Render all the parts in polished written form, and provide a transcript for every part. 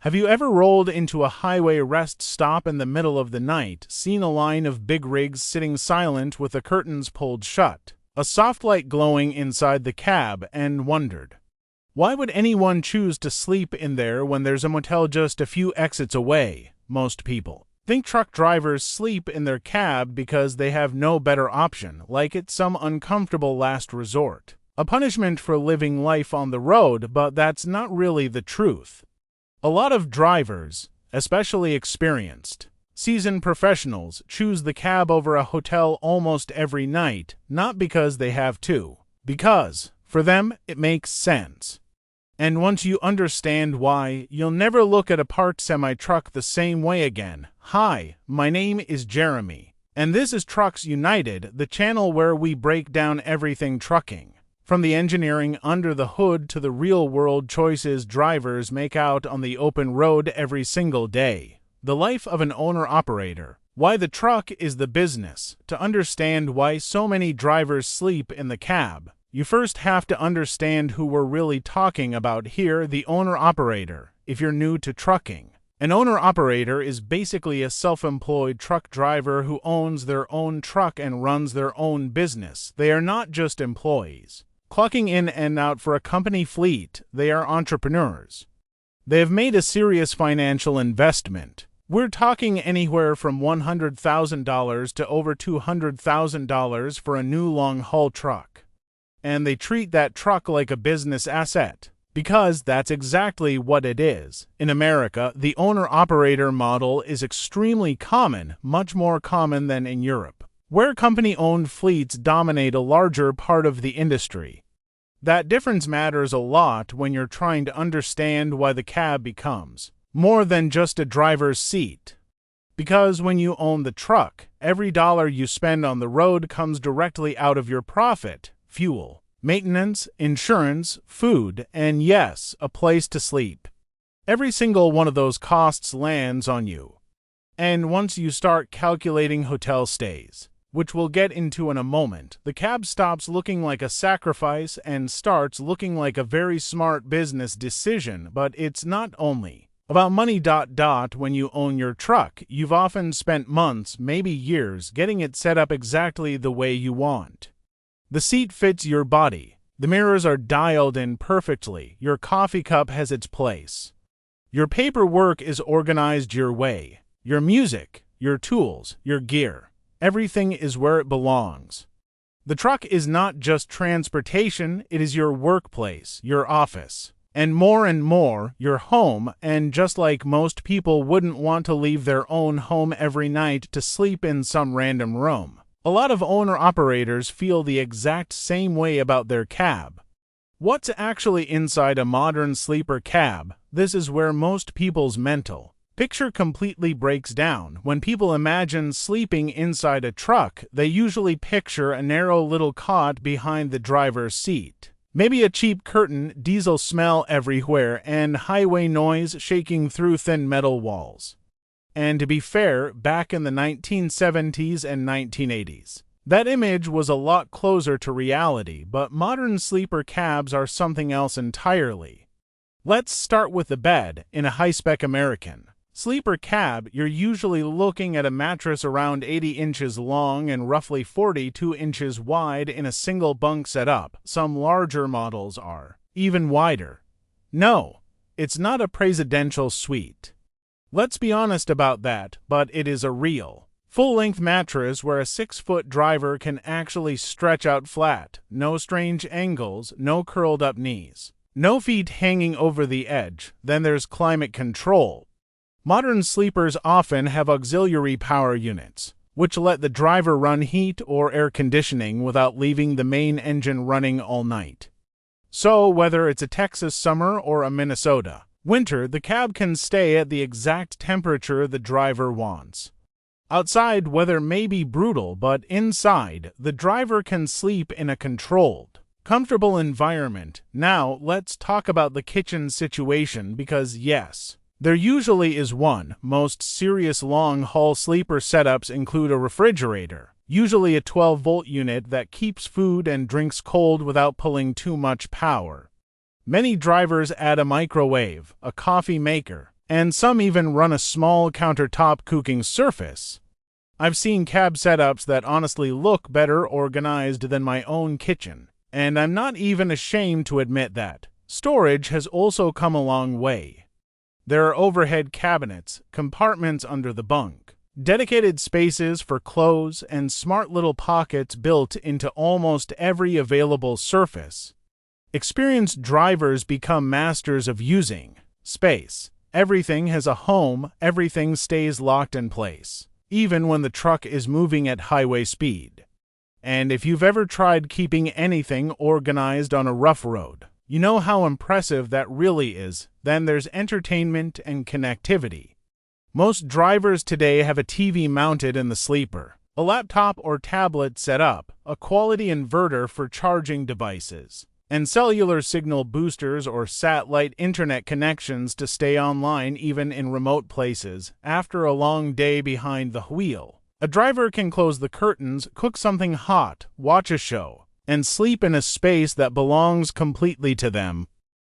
Have you ever rolled into a highway rest stop in the middle of the night, seen a line of big rigs sitting silent with the curtains pulled shut, a soft light glowing inside the cab, and wondered, why would anyone choose to sleep in there when there's a motel just a few exits away? Most people think truck drivers sleep in their cab because they have no better option, like it's some uncomfortable last resort, a punishment for living life on the road, but that's not really the truth. A lot of drivers, especially experienced, seasoned professionals, choose the cab over a hotel almost every night, not because they have to, because, for them, it makes sense. And once you understand why, you'll never look at a parked semi-truck the same way again. Hi, my name is Jeremy, and this is Trucks United, the channel where we break down everything trucking, from the engineering under the hood to the real-world choices drivers make out on the open road every single day. The life of an owner-operator. Why the truck is the business. To understand why so many drivers sleep in the cab, you first have to understand who we're really talking about here, the owner-operator, if you're new to trucking. An owner-operator is basically a self-employed truck driver who owns their own truck and runs their own business. They are not just employees, clocking in and out for a company fleet. They are entrepreneurs. They have made a serious financial investment. We're talking anywhere from $100,000 to over $200,000 for a new long-haul truck. And they treat that truck like a business asset, because that's exactly what it is. In America, the owner-operator model is extremely common, much more common than in Europe, where company-owned fleets dominate a larger part of the industry. That difference matters a lot when you're trying to understand why the cab becomes more than just a driver's seat. Because when you own the truck, every dollar you spend on the road comes directly out of your profit. Fuel, maintenance, insurance, food, and yes, a place to sleep. Every single one of those costs lands on you. And once you start calculating hotel stays, which we'll get into in a moment, the cab stops looking like a sacrifice and starts looking like a very smart business decision. But it's not only about money. When you own your truck, you've often spent months, maybe years, getting it set up exactly the way you want. The seat fits your body. The mirrors are dialed in perfectly. Your coffee cup has its place. Your paperwork is organized your way. Your music, your tools, your gear. Everything is where it belongs. The truck is not just transportation, it is your workplace, your office, and more, your home. And just like most people wouldn't want to leave their own home every night to sleep in some random room, a lot of owner-operators feel the exact same way about their cab. What's actually inside a modern sleeper cab? This is where most people's mental picture completely breaks down. When people imagine sleeping inside a truck, they usually picture a narrow little cot behind the driver's seat. Maybe a cheap curtain, diesel smell everywhere, and highway noise shaking through thin metal walls. And to be fair, back in the 1970s and 1980s, that image was a lot closer to reality, but modern sleeper cabs are something else entirely. Let's start with the bed. In a high-spec American sleeper cab, you're usually looking at a mattress around 80 inches long and roughly 42 inches wide in a single bunk setup. Some larger models are even wider. No, it's not a presidential suite. Let's be honest about that, but it is a real, full-length mattress where a 6-foot driver can actually stretch out flat. No strange angles, no curled-up knees, no feet hanging over the edge. Then there's climate control. Modern sleepers often have auxiliary power units, which let the driver run heat or air conditioning without leaving the main engine running all night. So whether it's a Texas summer or a Minnesota winter, the cab can stay at the exact temperature the driver wants. Outside, weather may be brutal, but inside, the driver can sleep in a controlled, comfortable environment. Now, let's talk about the kitchen situation because, yes, there usually is one. Most serious long-haul sleeper setups include a refrigerator, usually a 12-volt unit that keeps food and drinks cold without pulling too much power. Many drivers add a microwave, a coffee maker, and some even run a small countertop cooking surface. I've seen cab setups that honestly look better organized than my own kitchen, and I'm not even ashamed to admit that. Storage has also come a long way. There are overhead cabinets, compartments under the bunk, dedicated spaces for clothes, and smart little pockets built into almost every available surface. Experienced drivers become masters of using space. Everything has a home, everything stays locked in place, even when the truck is moving at highway speed. And if you've ever tried keeping anything organized on a rough road, you know how impressive that really is. Then there's entertainment and connectivity. Most drivers today have a TV mounted in the sleeper, a laptop or tablet set up, a quality inverter for charging devices, and cellular signal boosters or satellite internet connections to stay online even in remote places. After a long day behind the wheel, a driver can close the curtains, cook something hot, watch a show, and sleep in a space that belongs completely to them.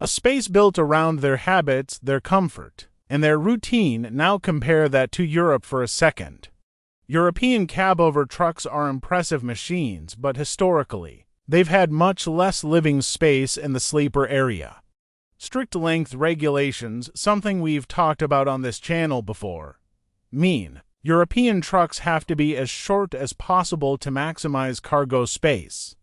A space built around their habits, their comfort, and their routine. Now compare that to Europe for a second. European cab-over trucks are impressive machines, but historically, they've had much less living space in the sleeper area. Strict length regulations, something we've talked about on this channel before, mean European trucks have to be as short as possible to maximize cargo space,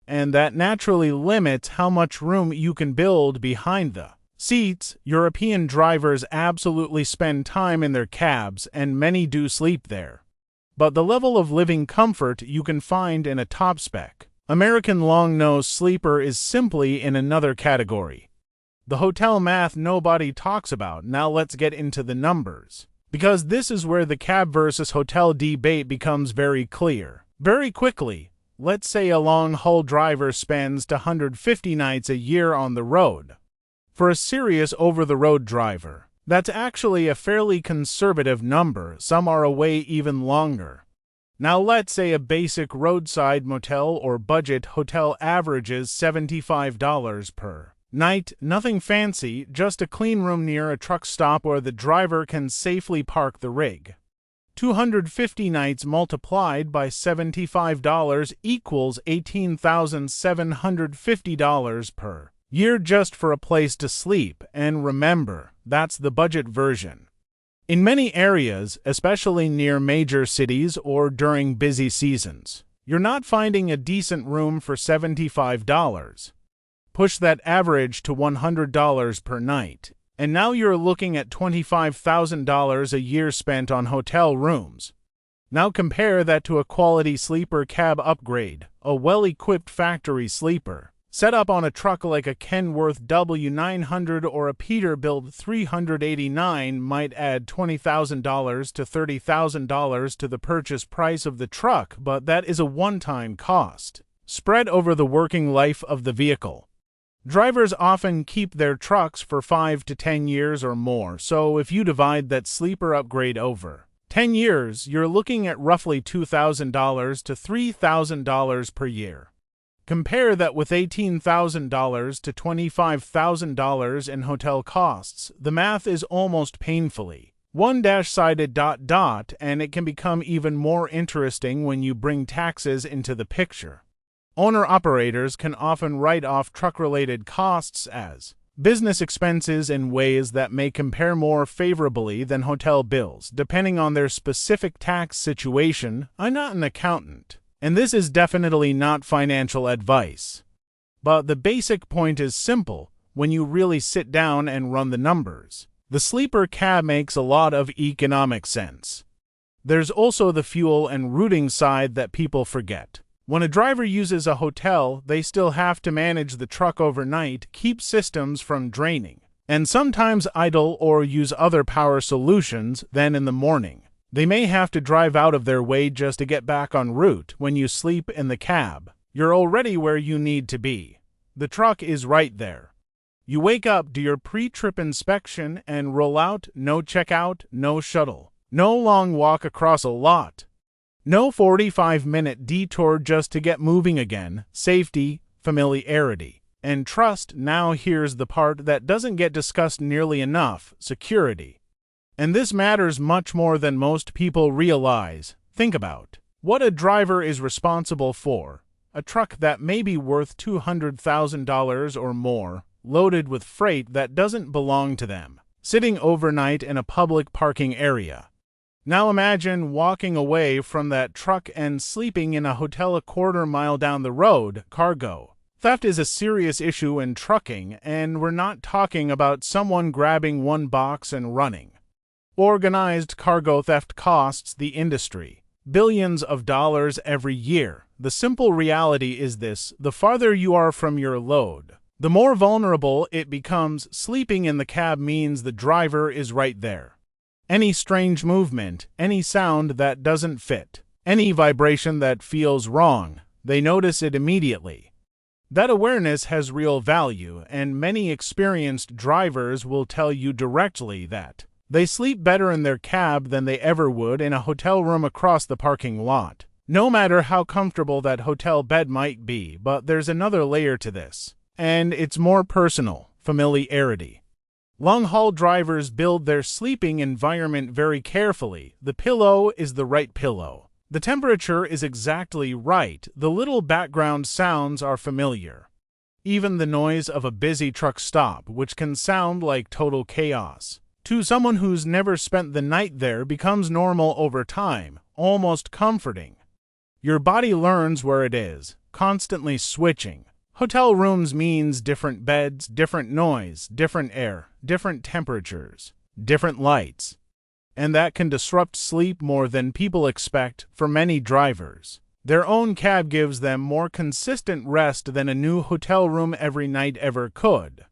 and that naturally limits how much room you can build behind the seats. European drivers absolutely spend time in their cabs, and many do sleep there. But the level of living comfort you can find in a top-spec American long-nose sleeper is simply in another category. The hotel math nobody talks about. Now let's get into the numbers, because this is where the cab versus hotel debate becomes very clear. Very quickly, let's say a long-haul driver spends 150 nights a year on the road. For a serious over-the-road driver, that's actually a fairly conservative number. Some are away even longer. Now let's say a basic roadside motel or budget hotel averages $75 per night. Nothing fancy, just a clean room near a truck stop where the driver can safely park the rig. 250 nights multiplied by $75 equals $18,750 per year just for a place to sleep, and remember, that's the budget version. In many areas, especially near major cities or during busy seasons, you're not finding a decent room for $75. Push that average to $100 per night, and now you're looking at $25,000 a year spent on hotel rooms. Now compare that to a quality sleeper cab upgrade, a well-equipped factory sleeper, set up on a truck like a Kenworth W900 or a Peterbilt 389 might add $20,000 to $30,000 to the purchase price of the truck, but that is a one-time cost, spread over the working life of the vehicle. Drivers often keep their trucks for 5 to 10 years or more, so if you divide that sleeper upgrade over 10 years, you're looking at roughly $2,000 to $3,000 per year. Compare that with $18,000 to $25,000 in hotel costs. The math is almost painfully one-sided, and it can become even more interesting when you bring taxes into the picture. Owner-operators can often write off truck-related costs as business expenses in ways that may compare more favorably than hotel bills, depending on their specific tax situation. I'm not an accountant, and this is definitely not financial advice. But the basic point is simple when you really sit down and run the numbers. The sleeper cab makes a lot of economic sense. There's also the fuel and routing side that people forget. When a driver uses a hotel, they still have to manage the truck overnight, keep systems from draining, and sometimes idle or use other power solutions. Then in the morning, they may have to drive out of their way just to get back en route. When you sleep in the cab, you're already where you need to be. The truck is right there. You wake up, do your pre-trip inspection, and roll out. No checkout, no shuttle, no long walk across a lot. No 45-minute detour just to get moving again. Safety, familiarity, And trust, now here's the part that doesn't get discussed nearly enough: security. And this matters much more than most people realize. Think about what a driver is responsible for. A truck that may be worth $200,000 or more, loaded with freight that doesn't belong to them, sitting overnight in a public parking area. Now imagine walking away from that truck and sleeping in a hotel a quarter-mile down the road. Cargo theft is a serious issue in trucking, and we're not talking about someone grabbing one box and running. Organized cargo theft costs the industry billions of dollars every year. The simple reality is this: the farther you are from your load, the more vulnerable it becomes. Sleeping in the cab means the driver is right there. Any strange movement, any sound that doesn't fit, any vibration that feels wrong, they notice it immediately. That awareness has real value, and many experienced drivers will tell you directly that they sleep better in their cab than they ever would in a hotel room across the parking lot. No matter how comfortable that hotel bed might be, but there's another layer to this, and it's more personal: familiarity. Long-haul drivers build their sleeping environment very carefully. The pillow is the right pillow. The temperature is exactly right. The little background sounds are familiar. Even the noise of a busy truck stop, which can sound like total chaos, to someone who's never spent the night there, becomes normal over time, almost comforting. Your body learns where it is, constantly switching. Hotel rooms means different beds, different noise, different air, different temperatures, different lights. And that can disrupt sleep more than people expect. For many drivers, their own cab gives them more consistent rest than a new hotel room every night ever could.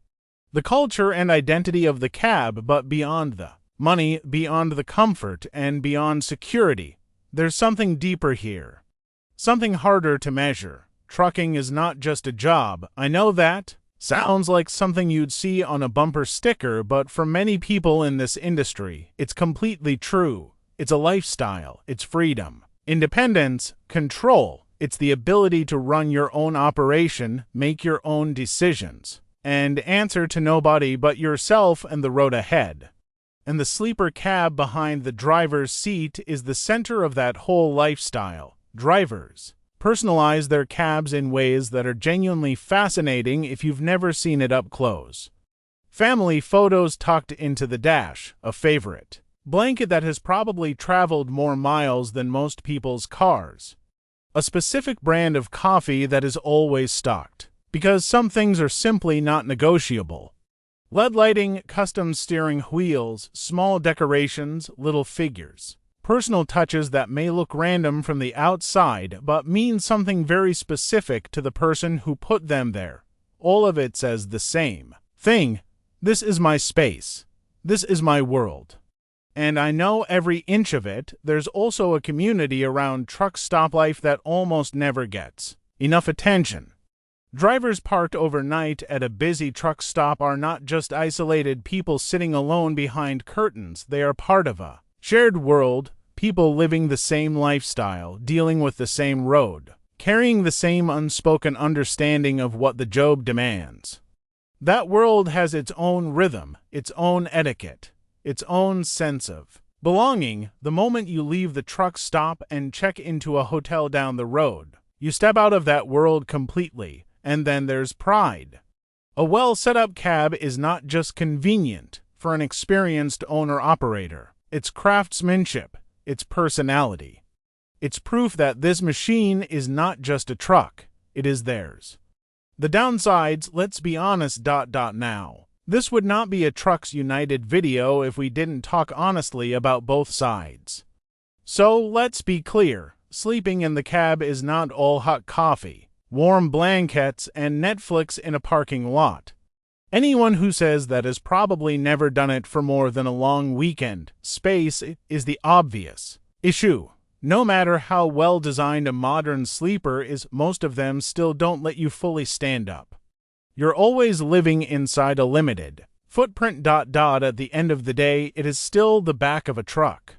The culture and identity of the cab, but beyond the money, beyond the comfort, and beyond security, there's something deeper here. Something harder to measure. Trucking is not just a job. I know that sounds like something you'd see on a bumper sticker, but for many people in this industry, it's completely true. It's a lifestyle. It's freedom, independence, control. It's the ability to run your own operation, make your own decisions, and answer to nobody but yourself and the road ahead. And the sleeper cab behind the driver's seat is the center of that whole lifestyle. Drivers personalize their cabs in ways that are genuinely fascinating if you've never seen it up close. Family photos tucked into the dash, a favorite. Blanket that has probably traveled more miles than most people's cars. A specific brand of coffee that is always stocked, because some things are simply not negotiable. LED lighting, custom steering wheels, small decorations, little figures. Personal touches that may look random from the outside, but mean something very specific to the person who put them there. All of it says the same thing: this is my space. This is my world. And I know every inch of it. There's also a community around truck stop life that almost never gets enough attention. Drivers parked overnight at a busy truck stop are not just isolated people sitting alone behind curtains. They are part of a shared world. People living the same lifestyle, dealing with the same road, carrying the same unspoken understanding of what the job demands. That world has its own rhythm, its own etiquette, its own sense of belonging. The moment you leave the truck stop and check into a hotel down the road, you step out of that world completely, and then there's pride. A well-set-up cab is not just convenient for an experienced owner-operator. It's craftsmanship. Its personality. It's proof that this machine is not just a truck, it is theirs. The downsides, let's be honest. Now. This would not be a Trucks United video if we didn't talk honestly about both sides. So let's be clear: sleeping in the cab is not all hot coffee, warm blankets, and Netflix in a parking lot. Anyone who says that has probably never done it for more than a long weekend. Space is the obvious issue. No matter how well designed a modern sleeper is, most of them still don't let you fully stand up. You're always living inside a limited footprint. At the end of the day, it is still the back of a truck.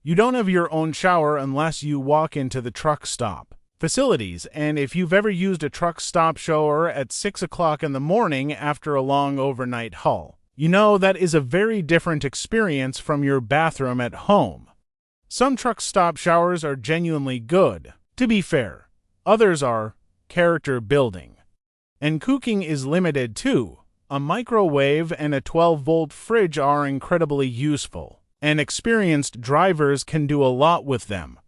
You don't have your own shower unless you walk into the truck stop. facilities, and if you've ever used a truck stop shower at 6 o'clock in the morning after a long overnight haul, you know that is a very different experience from your bathroom at home. Some truck stop showers are genuinely good, to be fair. Others are character building. And cooking is limited too. A microwave and a 12-volt fridge are incredibly useful, and experienced drivers can do a lot with them.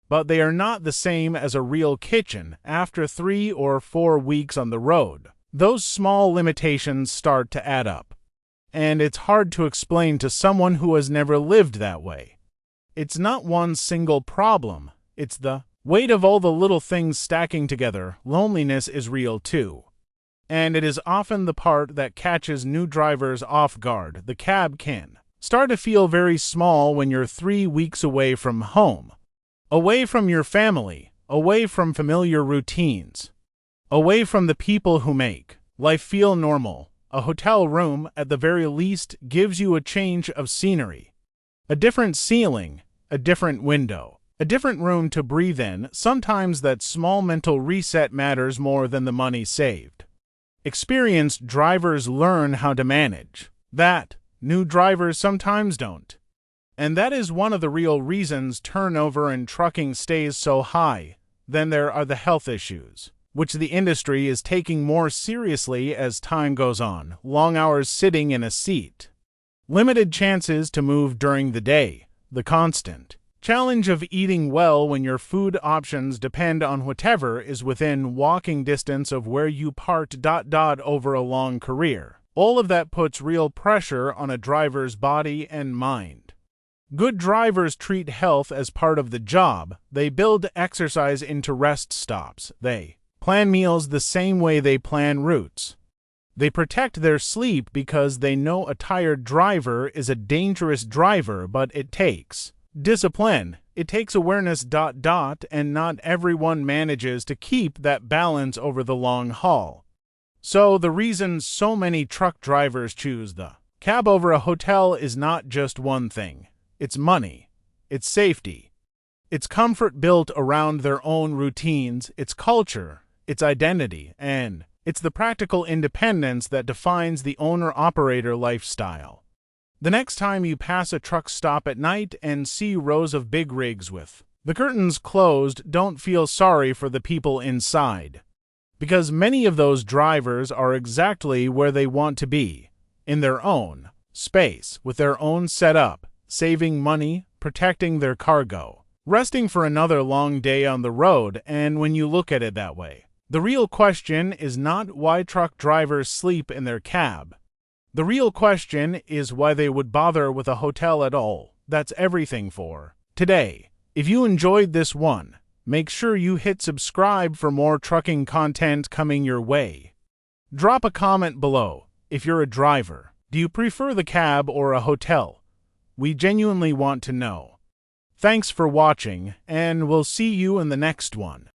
But they are not the same as a real kitchen after 3 or 4 weeks on the road. Those small limitations start to add up. And it's hard to explain to someone who has never lived that way. It's not one single problem, it's the weight of all the little things stacking together. Loneliness is real too. And it is often the part that catches new drivers off guard. The cab can start to feel very small when you're 3 weeks away from home, away from your family, away from familiar routines, away from the people who make life feel normal. A hotel room, at the very least, gives you a change of scenery, a different ceiling, a different window, a different room to breathe in. Sometimes that small mental reset matters more than the money saved. Experienced drivers learn how to manage that. New drivers sometimes don't. And that is one of the real reasons turnover in trucking stays so high. Then there are the health issues, which the industry is taking more seriously as time goes on. Long hours sitting in a seat, limited chances to move during the day, the constant challenge of eating well when your food options depend on whatever is within walking distance of where you parked. Over a long career. All of that puts real pressure on a driver's body and mind. Good drivers treat health as part of the job. They build exercise into rest stops. They plan meals the same way they plan routes. They protect their sleep because they know a tired driver is a dangerous driver, but it takes discipline. It takes awareness. And not everyone manages to keep that balance over the long haul. So the reason so many truck drivers choose the cab over a hotel is not just one thing. It's money, it's safety, it's comfort built around their own routines, it's culture, it's identity, and it's the practical independence that defines the owner-operator lifestyle. The next time you pass a truck stop at night and see rows of big rigs with the curtains closed, don't feel sorry for the people inside. Because many of those drivers are exactly where they want to be, in their own space, with their own setup, saving money, protecting their cargo, resting for another long day on the road. And when you look at it that way, the real question is not why truck drivers sleep in their cab. The real question is why they would bother with a hotel at all. That's everything for today. If you enjoyed this one, make sure you hit subscribe for more trucking content coming your way. Drop a comment below. If you're a driver, do you prefer the cab or a hotel? We genuinely want to know. Thanks for watching, and we'll see you in the next one.